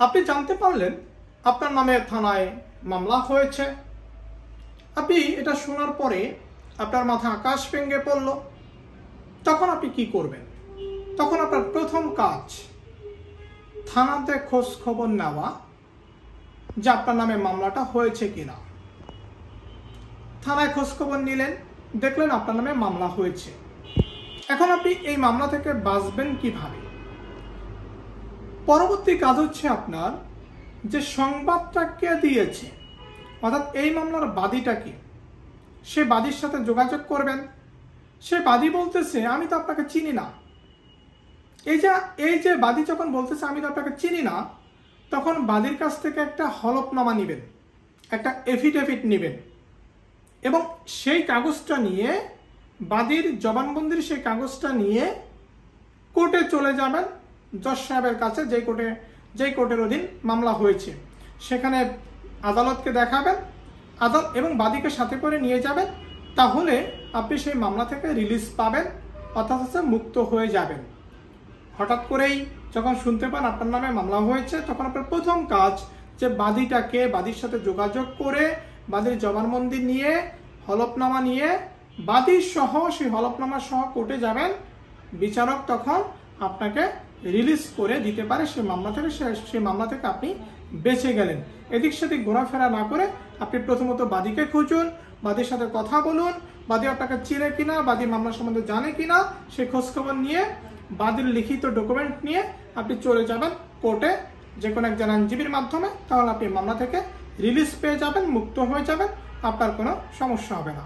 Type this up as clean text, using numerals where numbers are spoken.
আপনি জানতে পারলেন আপনার নামে থানায় মামলা হয়েছে। আপনি এটা শোনার পরে আপনার মাথা আকাশ ভেঙে পড়ল। তখন আপনি কি করবেন? তখন আপনার প্রথম কাজ থানাতে খোঁজ খবর নেওয়া যে আপনার নামে মামলাটা হয়েছে কিনা। থানায় খোঁজ খবর নিলেন, দেখলেন আপনার নামে মামলা হয়েছে। এখন আপনি এই মামলা থেকে বাঁচবেন কিভাবে? পরবর্তী কাজ হচ্ছে আপনার যে সংবাদটা কে দিয়েছে, অর্থাৎ এই মামলার বাদীটা কি, সে বাদীর সাথে যোগাযোগ করবেন। সে বাদী বলতেছে আমি তো আপনাকে চিনি না। এই যে বাদী যখন বলতেছে আমি তো আপনাকে চিনি না, তখন বাদীর কাছ থেকে একটা হলফনামা নেবেন, একটা এফিডেভিট নেবেন এবং সেই কাগজটা নিয়ে, বাদীর জবানবন্দির সেই কাগজটা নিয়ে কোর্টে চলে যাবেন, জজ সাহেবের কাছে, যেই কোর্টের অধীন মামলা হয়েছে। সেখানে আদালতকে দেখাবেন, আদালত এবং বাদীকে সাথে করে নিয়ে যাবেন। তাহলে আপনি সেই মামলা থেকে রিলিজ পাবেন, অর্থাৎ মুক্ত হয়ে যাবেন। হঠাৎ করেই যখন শুনতে পান আপনার নামে মামলা হয়েছে, তখন আপনার প্রথম কাজ যে বাদীটাকে, বাদীর সাথে যোগাযোগ করে বাদীর জবানবন্দি নিয়ে, হলফনামা নিয়ে, বাদীর সহ সেই হলফনামা সহ কোর্টে যাবেন। বিচারক তখন আপনাকে রিলিজ করে দিতে পারে সেই মামলা থেকে আপনি বেঁচে গেলেন। এদিক সেদিক ঘোরাফেরা না করে আপনি প্রথমত বাদীকে খুঁজুন, বাদীর সাথে কথা বলুন, বাদী আপনাকে চিনে কিনা, বাদী মামলা সম্বন্ধে জানে কিনা, সেই খোঁজখবর নিয়ে বাদীর লিখিত ডকুমেন্ট নিয়ে আপনি চলে যাবেন কোর্টে যে কোনো একজন আইনজীবীর মাধ্যমে। তাহলে আপনি মামলা থেকে রিলিজ পেয়ে যাবেন, মুক্ত হয়ে যাবেন, আপনার কোনো সমস্যা হবে না।